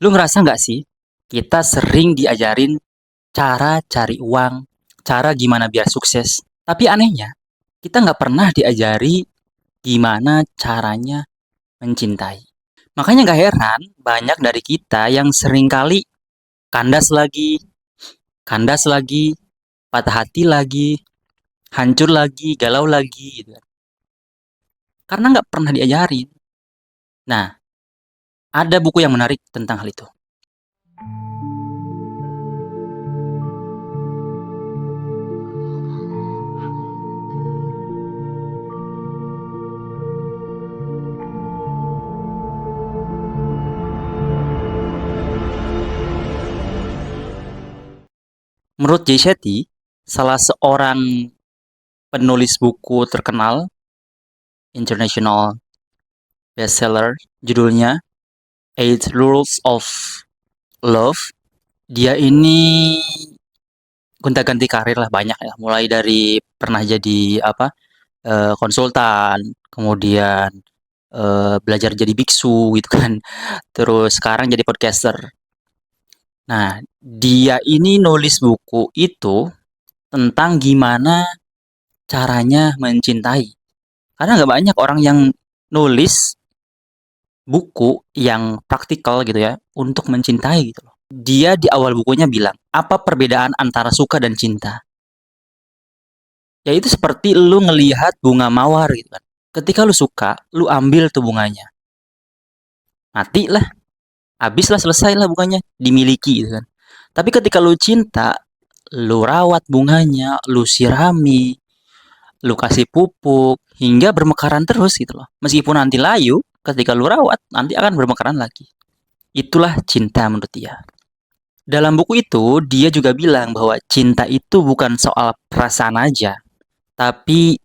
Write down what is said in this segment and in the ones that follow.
Lu ngerasa nggak sih, kita sering diajarin cara cari uang, cara gimana biar sukses. Tapi anehnya, kita nggak pernah diajari gimana caranya mencintai. Makanya nggak heran banyak dari kita yang sering kali kandas lagi, kandas lagi, patah hati lagi, hancur lagi, galau lagi, gitu kan. Karena nggak pernah diajarin. Nah, ada buku yang menarik tentang hal itu. Menurut Jay Shetty, salah seorang penulis buku terkenal, international bestseller, judulnya Eight Rules of Love. Dia ini gonta-ganti karir lah banyak ya, mulai dari pernah jadi konsultan, kemudian belajar jadi biksu gitu kan, terus sekarang jadi podcaster. Nah, dia ini nulis buku itu tentang gimana caranya mencintai. Karena nggak banyak orang yang nulis buku yang praktikal gitu ya untuk mencintai gitu loh. Dia di awal bukunya bilang, apa perbedaan antara suka dan cinta? Yaitu seperti lu ngelihat bunga mawar gitu kan. Ketika lu suka, lu ambil tuh bunganya. Mati lah, habis lah, selesai lah bunganya, dimiliki gitu kan. Tapi ketika lu cinta, lu rawat bunganya, lu sirami, lu kasih pupuk, hingga bermekaran terus gitu loh. Meskipun nanti layu, ketika lu rawat, nanti akan bermekaran lagi. Itulah cinta menurut dia. Dalam buku itu, dia juga bilang bahwa cinta itu bukan soal perasaan aja, tapi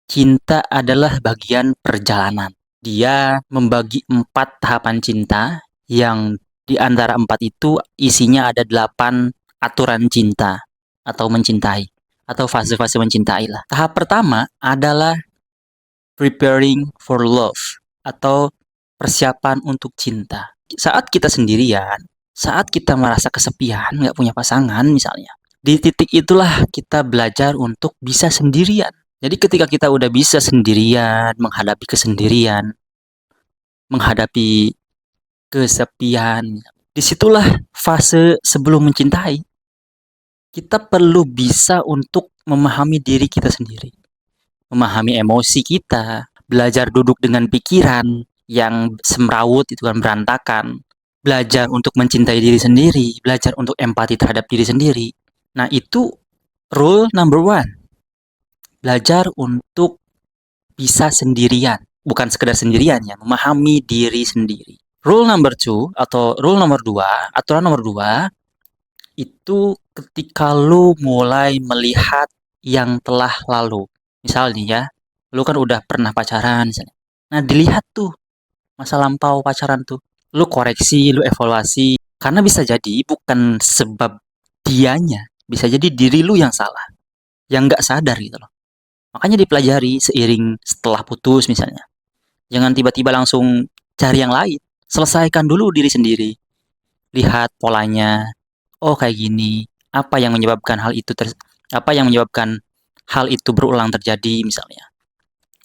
cinta adalah bagian perjalanan. Dia membagi 4 tahapan cinta yang di antara 4 itu isinya ada 8 aturan cinta atau mencintai atau fase-fase mencintai lah. Tahap pertama adalah preparing for love atau persiapan untuk cinta. Saat kita sendirian, saat kita merasa kesepian, nggak punya pasangan misalnya, di titik itulah kita belajar untuk bisa sendirian. Jadi ketika kita udah bisa sendirian, menghadapi kesendirian, menghadapi kesepian, disitulah fase sebelum mencintai. Kita perlu bisa untuk memahami diri kita sendiri, memahami emosi kita, belajar duduk dengan pikiran yang semrawut itu kan berantakan, belajar untuk mencintai diri sendiri, belajar untuk empati terhadap diri sendiri. Nah itu rule number one, belajar untuk bisa sendirian, bukan sekedar sendirian ya, memahami diri sendiri. Rule number two atau rule nomor dua, aturan nomor dua, itu ketika lu mulai melihat yang telah lalu. Misalnya ya, lu kan udah pernah pacaran misalnya. Nah, dilihat tuh masa lampau pacaran tuh. Lu koreksi, lu evaluasi. Karena bisa jadi bukan sebab dianya, bisa jadi diri lu yang salah, yang nggak sadar gitu loh. Makanya dipelajari seiring setelah putus misalnya. Jangan tiba-tiba langsung cari yang lain. Selesaikan dulu diri sendiri. Lihat polanya. Oh, kayak gini. Apa yang menyebabkan apa yang menyebabkan hal itu berulang terjadi misalnya.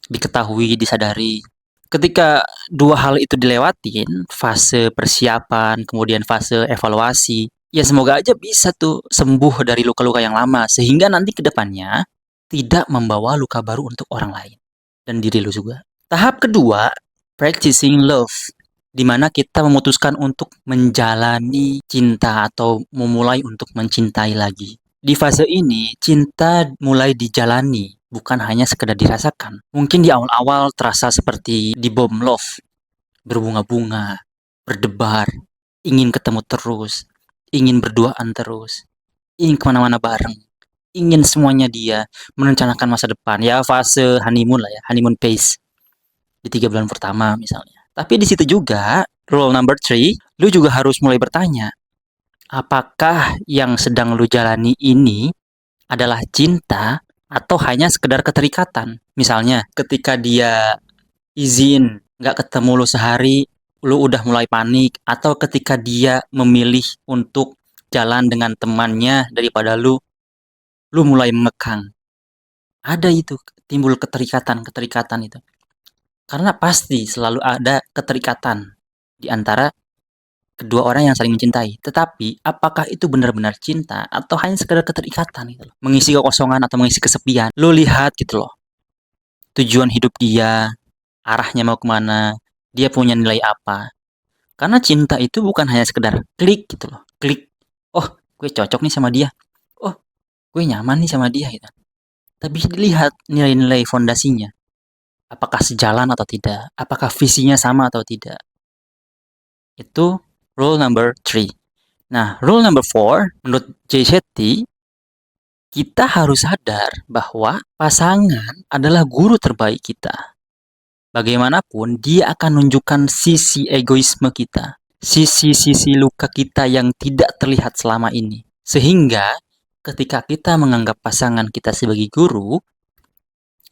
Diketahui, disadari. Ketika dua hal itu dilewatin, fase persiapan, kemudian fase evaluasi, ya semoga aja bisa tuh sembuh dari luka-luka yang lama sehingga nanti ke depannya tidak membawa luka baru untuk orang lain dan diri lu juga. Tahap kedua, practicing love, di mana kita memutuskan untuk menjalani cinta atau memulai untuk mencintai lagi. Di fase ini, cinta mulai dijalani, bukan hanya sekedar dirasakan. Mungkin di awal-awal terasa seperti di bom love, berbunga-bunga, berdebar, ingin ketemu terus, ingin berduaan terus, ingin kemana-mana bareng, ingin semuanya dia, merencanakan masa depan. Ya fase honeymoon lah ya, honeymoon phase di 3 bulan pertama misalnya. Tapi di situ juga, rule number three, lu juga harus mulai bertanya, apakah yang sedang lu jalani ini adalah cinta atau hanya sekedar keterikatan? Misalnya, ketika dia izin nggak ketemu lu sehari, lu udah mulai panik, atau ketika dia memilih untuk jalan dengan temannya daripada lu mulai mengekang. Ada itu, timbul keterikatan itu. Karena pasti selalu ada keterikatan di antara kedua orang yang saling mencintai. Tetapi apakah itu benar-benar cinta atau hanya sekedar keterikatan gitu loh. Mengisi kekosongan atau mengisi kesepian. Lu lihat gitu loh. Tujuan hidup dia, arahnya mau kemana, dia punya nilai apa. Karena cinta itu bukan hanya sekedar klik gitu loh. Klik. Oh, gue cocok nih sama dia. Oh, gue nyaman nih sama dia gitu. Tapi dilihat nilai-nilai fondasinya. Apakah sejalan atau tidak? Apakah visinya sama atau tidak? Itu rule number 3. Nah, rule number 4 menurut Jay Shetty, kita harus sadar bahwa pasangan adalah guru terbaik kita. Bagaimanapun, dia akan menunjukkan sisi egoisme kita, sisi-sisi luka kita yang tidak terlihat selama ini. Sehingga ketika kita menganggap pasangan kita sebagai guru,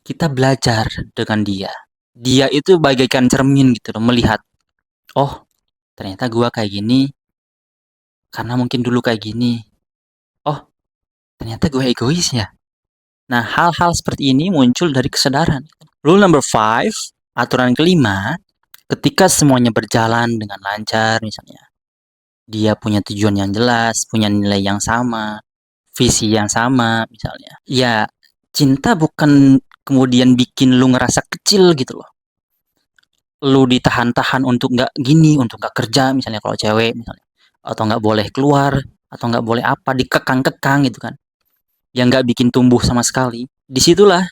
kita belajar dengan dia. Dia itu bagaikan cermin gitu loh, melihat, oh ternyata gua kayak gini karena mungkin dulu kayak gini. Oh, ternyata gue egois ya. Nah, hal-hal seperti ini muncul dari kesadaran. Rule number 5, aturan kelima, ketika semuanya berjalan dengan lancar misalnya, dia punya tujuan yang jelas, punya nilai yang sama, visi yang sama misalnya. Ya, cinta bukan kemudian bikin lu ngerasa kecil gitu loh. Lu ditahan-tahan untuk nggak gini, untuk nggak kerja misalnya kalau cewek misalnya. Atau nggak boleh keluar, atau nggak boleh apa, dikekang-kekang gitu kan. Yang nggak bikin tumbuh sama sekali. Disitulah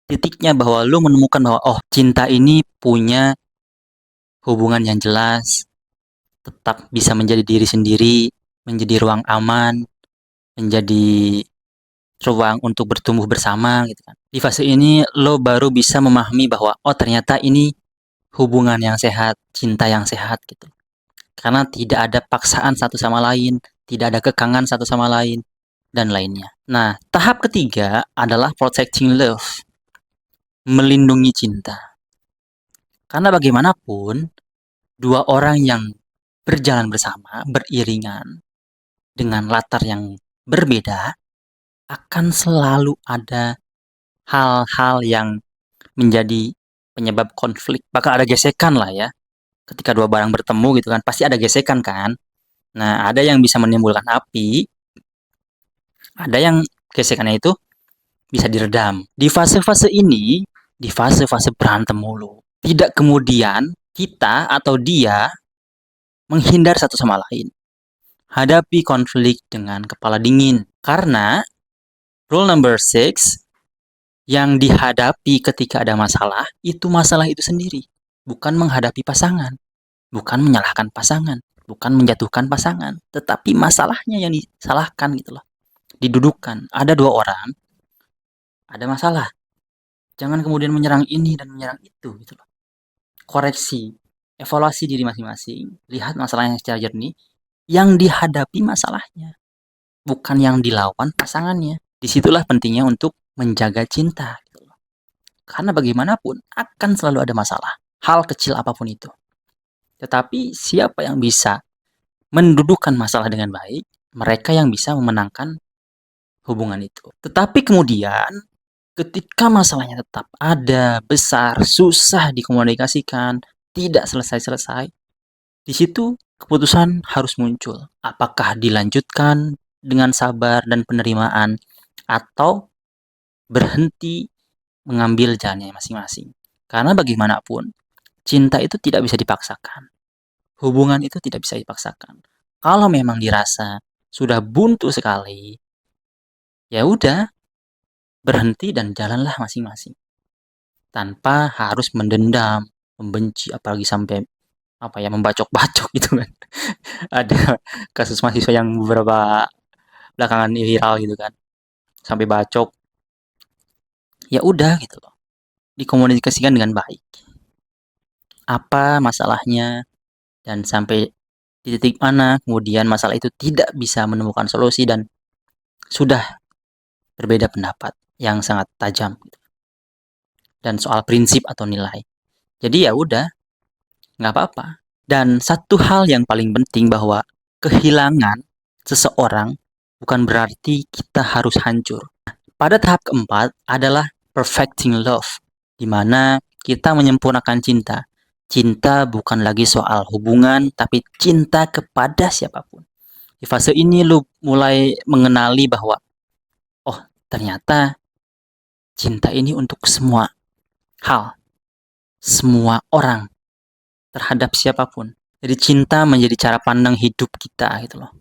titiknya bahwa lu menemukan bahwa oh cinta ini punya hubungan yang jelas, tetap bisa menjadi diri sendiri, menjadi ruang aman, menjadi ruang untuk bertumbuh bersama gitu kan. Di fase ini lo baru bisa memahami bahwa oh ternyata ini hubungan yang sehat, cinta yang sehat gitu. Karena tidak ada paksaan satu sama lain, tidak ada kekangan satu sama lain, dan lainnya. Nah, tahap ketiga adalah protecting love, melindungi cinta. Karena bagaimanapun, dua orang yang berjalan bersama, beriringan, dengan latar yang berbeda, akan selalu ada hal-hal yang menjadi penyebab konflik. Bahkan ada gesekan lah ya. Ketika dua barang bertemu gitu kan, pasti ada gesekan kan. Nah, ada yang bisa menimbulkan api, ada yang gesekannya itu bisa diredam. Di fase-fase ini, di fase-fase berantem mulu, tidak kemudian kita atau dia menghindar satu sama lain. Hadapi konflik dengan kepala dingin. Karena rule number 6, yang dihadapi ketika ada masalah itu sendiri. Bukan menghadapi pasangan. Bukan menyalahkan pasangan. Bukan menjatuhkan pasangan. Tetapi masalahnya yang disalahkan gitu loh. Didudukan. Ada dua orang, ada masalah. Jangan kemudian menyerang ini dan menyerang itu gitu loh. Koreksi. Evaluasi diri masing-masing. Lihat masalahnya secara jernih. Yang dihadapi masalahnya. Bukan yang dilawan pasangannya. Disitulah pentingnya untuk menjaga cinta. Gitu loh. Karena bagaimanapun akan selalu ada masalah. Hal kecil apapun itu. Tetapi siapa yang bisa mendudukan masalah dengan baik? Mereka yang bisa memenangkan hubungan itu. Tetapi kemudian ketika masalahnya tetap ada, besar, susah dikomunikasikan, tidak selesai-selesai, di situ keputusan harus muncul. Apakah dilanjutkan dengan sabar dan penerimaan atau berhenti mengambil jalannya masing-masing. Karena bagaimanapun, cinta itu tidak bisa dipaksakan. Hubungan itu tidak bisa dipaksakan. Kalau memang dirasa sudah buntu sekali, ya udah, berhenti dan jalanlah masing-masing. Tanpa harus mendendam, membenci, apalagi sampai apa ya membacok-bacok gitu kan. Ada kasus mahasiswa yang beberapa belakangan viral gitu kan. Sampai bacok. Ya udah gitu loh. Dikomunikasikan dengan baik. Apa masalahnya dan sampai di titik mana kemudian masalah itu tidak bisa menemukan solusi dan sudah berbeda pendapat yang sangat tajam gitu. Dan soal prinsip atau nilai. Jadi ya udah, nggak apa-apa. Dan satu hal yang paling penting bahwa kehilangan seseorang bukan berarti kita harus hancur. Pada tahap keempat adalah perfecting love, di mana kita menyempurnakan cinta. Cinta bukan lagi soal hubungan, tapi cinta kepada siapapun. Di fase ini lu mulai mengenali bahwa, oh ternyata cinta ini untuk semua hal, semua orang, terhadap siapapun. Jadi cinta menjadi cara pandang hidup kita gitu loh.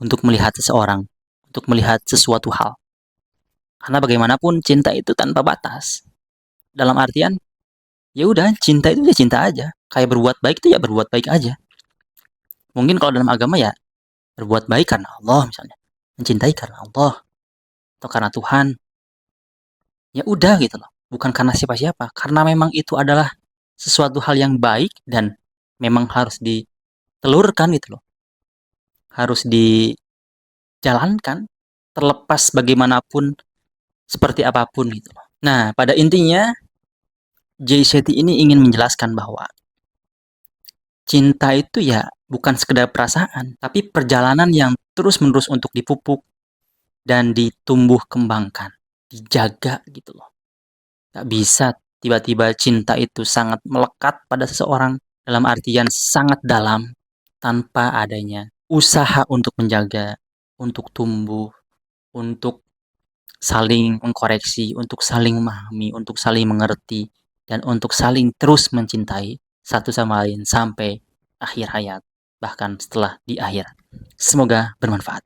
Untuk melihat seseorang, untuk melihat sesuatu hal. Karena bagaimanapun cinta itu tanpa batas. Dalam artian, ya udah cinta itu ya cinta aja. Kayak berbuat baik itu ya berbuat baik aja. Mungkin kalau dalam agama ya berbuat baik karena Allah misalnya. Mencintai karena Allah atau karena Tuhan. Ya udah gitu loh. Bukan karena siapa-siapa. Karena memang itu adalah sesuatu hal yang baik dan memang harus ditelurkan gitu loh. Harus dijalankan terlepas bagaimanapun seperti apapun gitu loh. Nah, pada intinya Jay Shetty ini ingin menjelaskan bahwa cinta itu ya bukan sekedar perasaan, tapi perjalanan yang terus-menerus untuk dipupuk dan ditumbuh kembangkan, dijaga gitu loh. Gak bisa tiba-tiba cinta itu sangat melekat pada seseorang dalam artian sangat dalam tanpa adanya usaha untuk menjaga, untuk tumbuh, untuk saling mengkoreksi, untuk saling memahami, untuk saling mengerti, dan untuk saling terus mencintai satu sama lain sampai akhir hayat, bahkan setelah di akhir. Semoga bermanfaat.